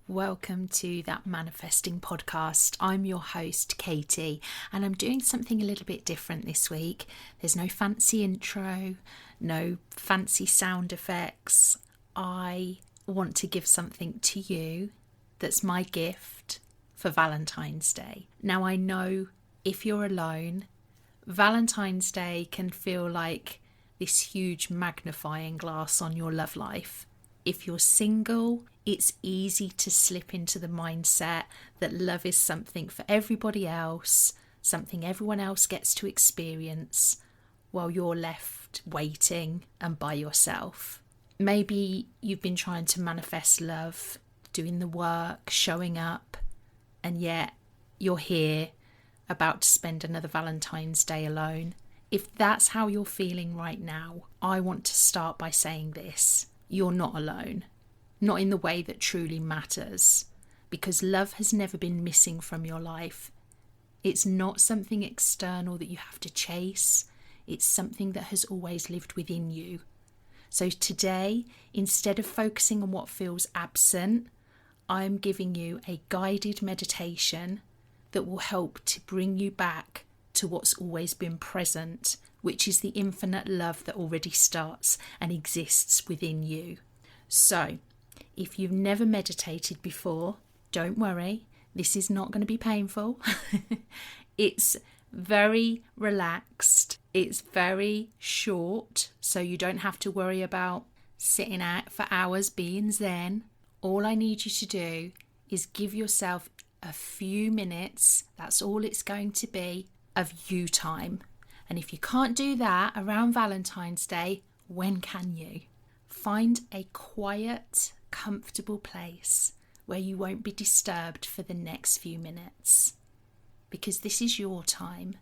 Welcome to that Manifesting podcast. I'm your host, Katie, and I'm doing something a little bit different this week. There's no fancy intro, no fancy sound effects. I want to give something to you that's my gift for Valentine's Day. Now, I know if you're alone, Valentine's Day can feel like this huge magnifying glass on your love life. If you're single, it's easy to slip into the mindset that love is something for everybody else, something everyone else gets to experience, while you're left waiting and by yourself. Maybe you've been trying to manifest love, doing the work, showing up, and yet you're here about to spend another Valentine's Day alone. If that's how you're feeling right now, I want to start by saying this. You're not alone, not in the way that truly matters, because love has never been missing from your life. It's not something external that you have to chase. It's something that has always lived within you. So today, instead of focusing on what feels absent, I'm giving you a guided meditation that will help to bring you back to what's always been present, which is the infinite love that already starts and exists within you. So, if you've never meditated before, don't worry, this is not going to be painful. It's very relaxed, it's very short, so you don't have to worry about sitting out for hours being zen. All I need you to do is give yourself a few minutes, that's all it's going to be, of you time. And if you can't do that around Valentine's Day, when can you? Find a quiet, comfortable place where you won't be disturbed for the next few minutes. Because this is your time,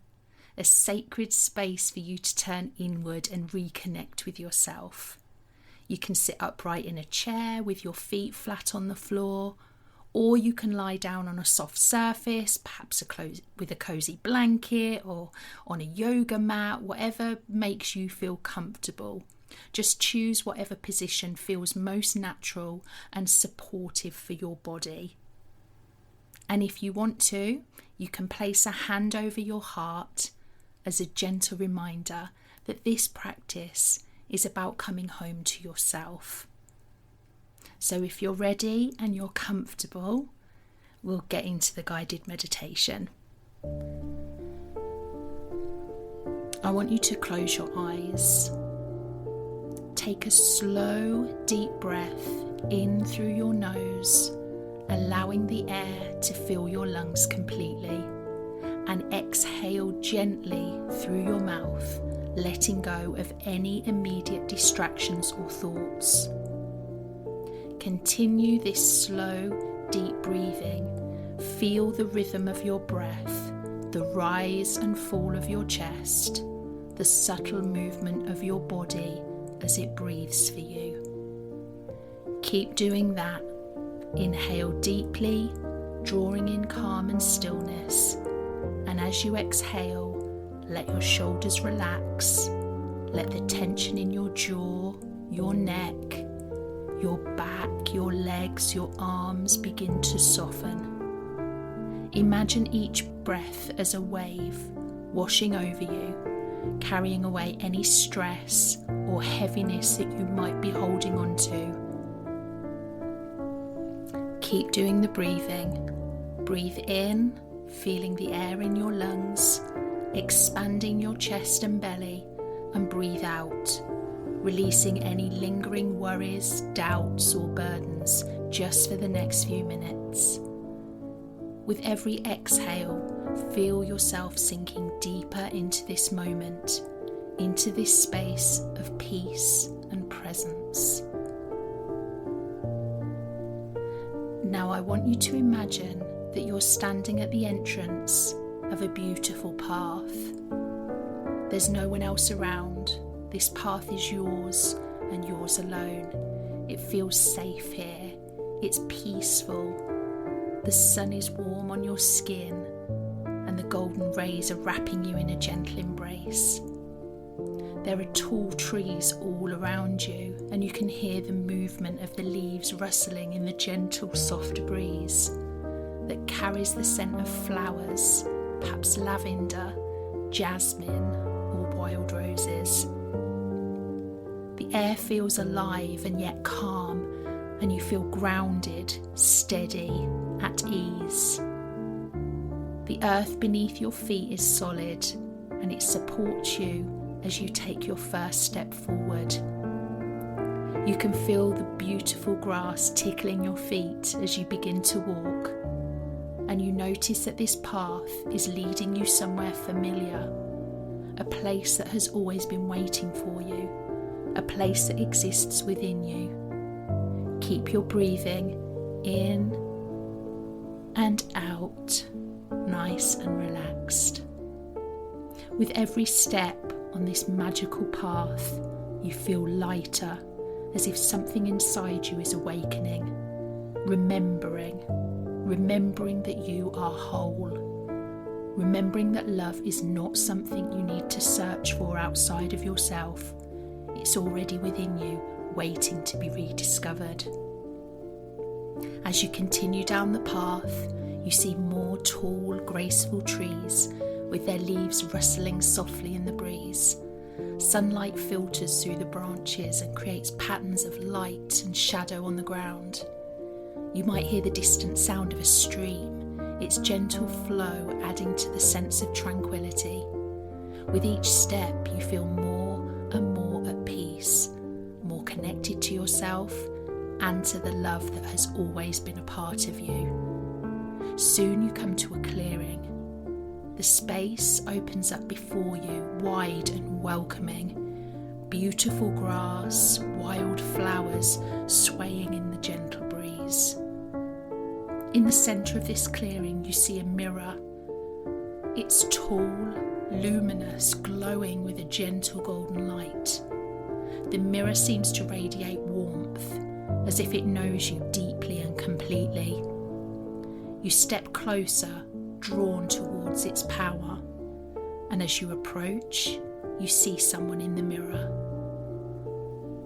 a sacred space for you to turn inward and reconnect with yourself. You can sit upright in a chair with your feet flat on the floor, or you can lie down on a soft surface, perhaps with a cozy blanket or on a yoga mat, whatever makes you feel comfortable. Just choose whatever position feels most natural and supportive for your body. And if you want to, you can place a hand over your heart as a gentle reminder that this practice is about coming home to yourself. So if you're ready and you're comfortable, we'll get into the guided meditation. I want you to close your eyes. Take a slow, deep breath in through your nose, allowing the air to fill your lungs completely, and exhale gently through your mouth, letting go of any immediate distractions or thoughts. Continue this slow, deep breathing. Feel the rhythm of your breath, the rise and fall of your chest, the subtle movement of your body as it breathes for you. Keep doing that. Inhale deeply, drawing in calm and stillness. And as you exhale, let your shoulders relax. Let the tension in your jaw, your neck, your back, your legs, your arms begin to soften. Imagine each breath as a wave washing over you, carrying away any stress or heaviness that you might be holding on to. Keep doing the breathing. Breathe in, feeling the air in your lungs, expanding your chest and belly, and breathe out, releasing any lingering worries, doubts or burdens just for the next few minutes. With every exhale, feel yourself sinking deeper into this moment, into this space of peace and presence. Now I want you to imagine that you're standing at the entrance of a beautiful path. There's no one else around. This path is yours and yours alone. It feels safe here. It's peaceful. The sun is warm on your skin and the golden rays are wrapping you in a gentle embrace. There are tall trees all around you, and you can hear the movement of the leaves rustling in the gentle, soft breeze that carries the scent of flowers, perhaps lavender, jasmine, or wild roses. The air feels alive and yet calm, and you feel grounded, steady, at ease. The earth beneath your feet is solid, and it supports you as you take your first step forward. You can feel the beautiful grass tickling your feet as you begin to walk, and you notice that this path is leading you somewhere familiar, a place that has always been waiting for you, a place that exists within you. Keep your breathing in and out, nice and relaxed. With every step on this magical path, you feel lighter, as if something inside you is awakening, remembering that you are whole, remembering that love is not something you need to search for outside of yourself. It's already within you, waiting to be rediscovered. As you continue down the path, you see more tall, graceful trees with their leaves rustling softly in the breeze. Sunlight filters through the branches and creates patterns of light and shadow on the ground. You might hear the distant sound of a stream, its gentle flow adding to the sense of tranquility. With each step, you feel more and more at peace, more connected to yourself and to the love that has always been a part of you. Soon you come to a clearing. The space opens up before you, wide and welcoming. Beautiful grass, wild flowers swaying in the gentle breeze. In the centre of this clearing, you see a mirror. It's tall, luminous, glowing with a gentle golden light. The mirror seems to radiate warmth, as if it knows you deeply and completely. You step closer, drawn towards its power, and as you approach, you see someone in the mirror.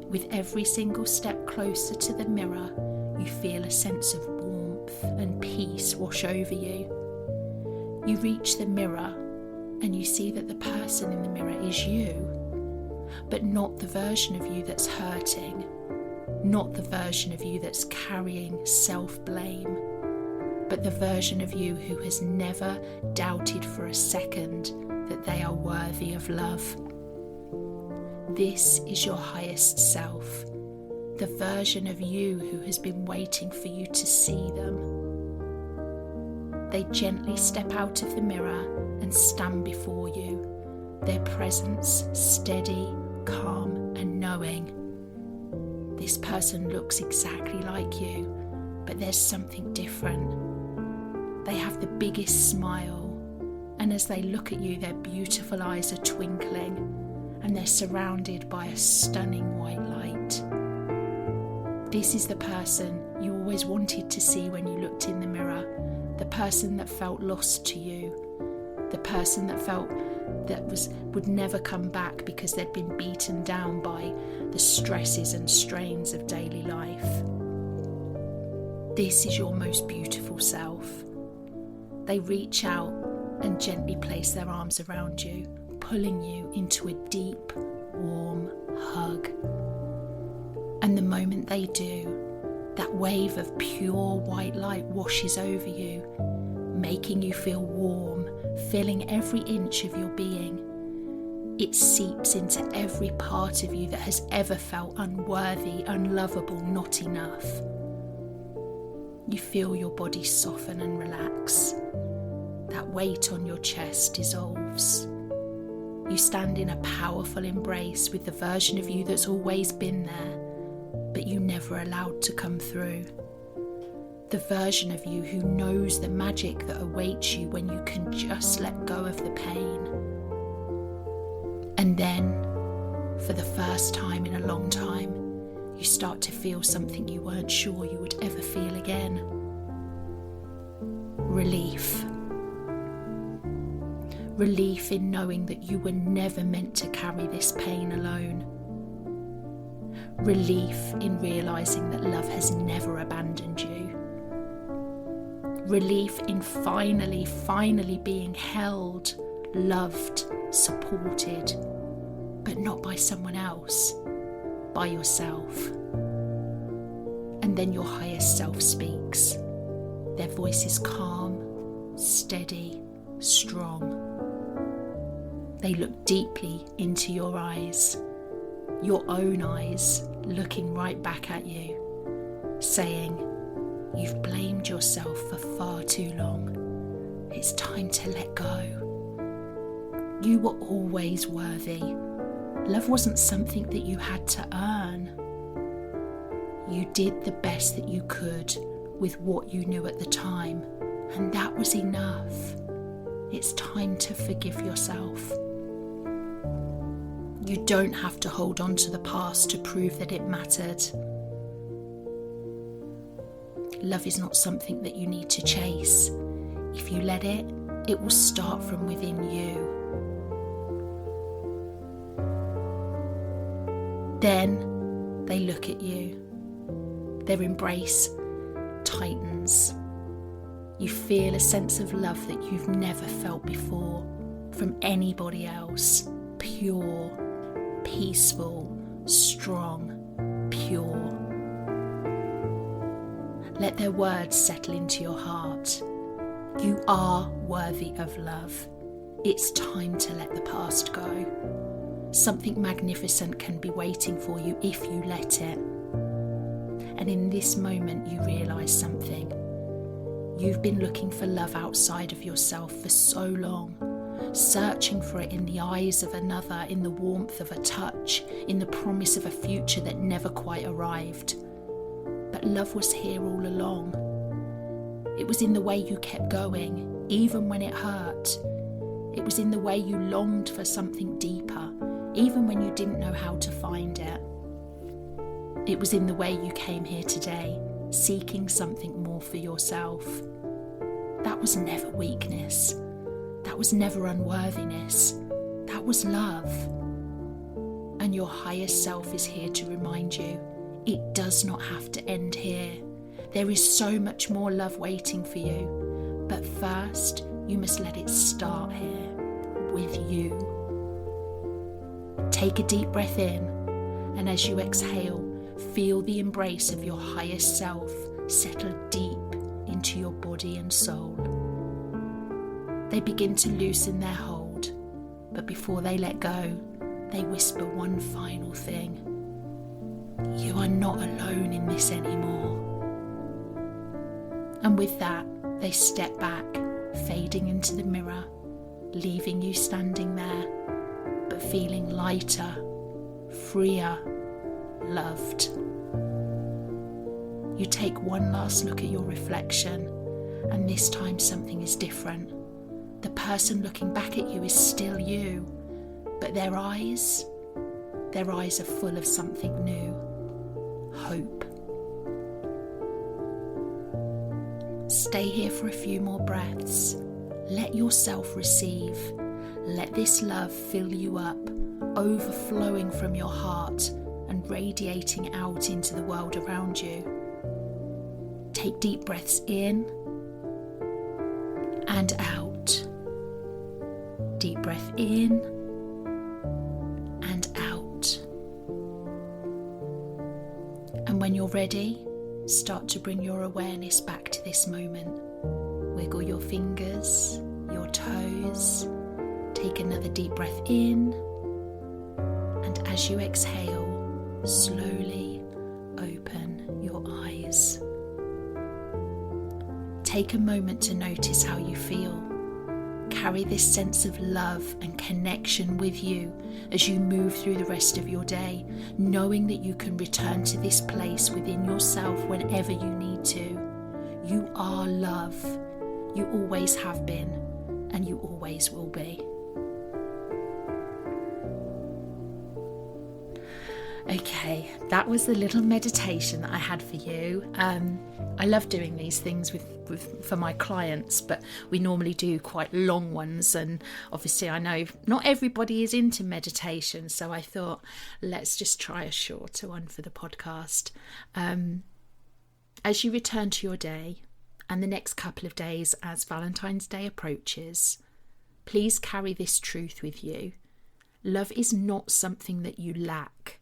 With every single step closer to the mirror, you feel a sense of warmth and peace wash over you. You reach the mirror and you see that the person in the mirror is you, but not the version of you that's hurting, not the version of you that's carrying self-blame, but the version of you who has never doubted for a second that they are worthy of love. This is your highest self, the version of you who has been waiting for you to see them. They gently step out of the mirror and stand before you, their presence steady, calm and knowing. This person looks exactly like you, but there's something different. They have the biggest smile, and as they look at you, their beautiful eyes are twinkling, and they're surrounded by a stunning white light. This is the person you always wanted to see when you looked in the mirror, the person that felt lost to you, the person that felt would never come back because they'd been beaten down by the stresses and strains of daily life. This is your most beautiful self. They reach out and gently place their arms around you, pulling you into a deep, warm hug. And the moment they do, that wave of pure white light washes over you, making you feel warm, filling every inch of your being. It seeps into every part of you that has ever felt unworthy, unlovable, not enough. You feel your body soften and relax. That weight on your chest dissolves. You stand in a powerful embrace with the version of you that's always been there, but you never allowed to come through. The version of you who knows the magic that awaits you when you can just let go of the pain. And then, for the first time in a long time, you start to feel something you weren't sure you would ever feel again. Relief. Relief in knowing that you were never meant to carry this pain alone. Relief in realising that love has never abandoned you. Relief in finally being held, loved, supported, but not by someone else, by yourself. And then your highest self speaks. Their voice is calm, steady, strong. They look deeply into your eyes, your own eyes, looking right back at you, saying, "You've blamed yourself for far too long. It's time to let go. You were always worthy. Love wasn't something that you had to earn. You did the best that you could with what you knew at the time, and that was enough. It's time to forgive yourself. You don't have to hold on to the past to prove that it mattered. Love is not something that you need to chase. If you let it, it will start from within you. Then they look at you. Their embrace tightens. You feel a sense of love that you've never felt before from anybody else. Pure, peaceful, strong, pure. Let their words settle into your heart. You are worthy of love. It's time to let the past go. Something magnificent can be waiting for you if you let it. And in this moment you realise something. You've been looking for love outside of yourself for so long, searching for it in the eyes of another, in the warmth of a touch, in the promise of a future that never quite arrived. But love was here all along. It was in the way you kept going, even when it hurt. It was in the way you longed for something deeper, even when you didn't know how to find it. It was in the way you came here today, seeking something more for yourself. That was never weakness. That was never unworthiness. That was love. And your highest self is here to remind you, it does not have to end here. There is so much more love waiting for you. But first, you must let it start here, with you. Take a deep breath in, and as you exhale, feel the embrace of your highest self settle deep into your body and soul. They begin to loosen their hold, but before they let go, they whisper one final thing. You are not alone in this anymore. And with that, they step back, fading into the mirror, leaving you standing there, but feeling lighter, freer, loved. You take one last look at your reflection, and this time something is different. The person looking back at you is still you, but their eyes are full of something new. Hope. Stay here for a few more breaths. Let yourself receive. Let this love fill you up, overflowing from your heart and radiating out into the world around you. Take deep breaths in and out. Deep breath in and out. And when you're ready, start to bring your awareness back to this moment. Wiggle your fingers, your toes. Take another deep breath in. And as you exhale, slowly open your eyes. Take a moment to notice how you feel. Carry this sense of love and connection with you as you move through the rest of your day, knowing that you can return to this place within yourself whenever you need to. You are love. You always have been, and you always will be. Okay, that was the little meditation that I had for you. I love doing these things for my clients, but we normally do quite long ones, and obviously I know not everybody is into meditation, so I thought let's just try a shorter one for the podcast. As you return to your day and the next couple of days as Valentine's Day approaches, please carry this truth with you. Love is not something that you lack.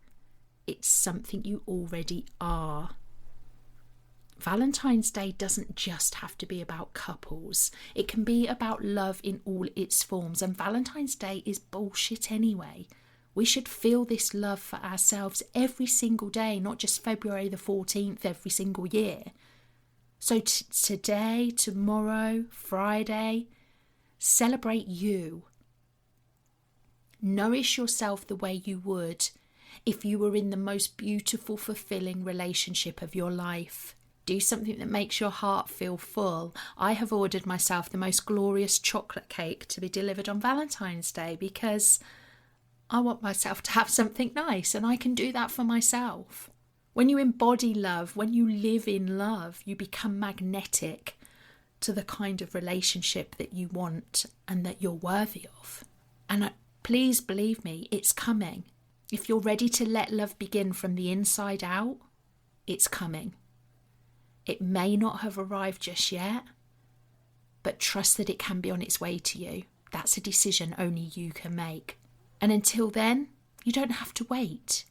It's something you already are. Valentine's Day doesn't just have to be about couples. It can be about love in all its forms. And Valentine's Day is bullshit anyway. We should feel this love for ourselves every single day, not just February the 14th every single year. So today, tomorrow, Friday, celebrate you. Nourish yourself the way you would if you were in the most beautiful, fulfilling relationship of your life. Do something that makes your heart feel full. I have ordered myself the most glorious chocolate cake to be delivered on Valentine's Day because I want myself to have something nice, and I can do that for myself. When you embody love, when you live in love, you become magnetic to the kind of relationship that you want and that you're worthy of. And please believe me, it's coming. If you're ready to let love begin from the inside out, it's coming. It may not have arrived just yet, but trust that it can be on its way to you. That's a decision only you can make. And until then, you don't have to wait.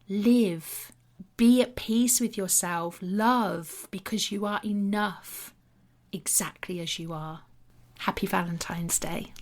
Live. Be at peace with yourself. Love, because you are enough, exactly as you are. Happy Valentine's Day.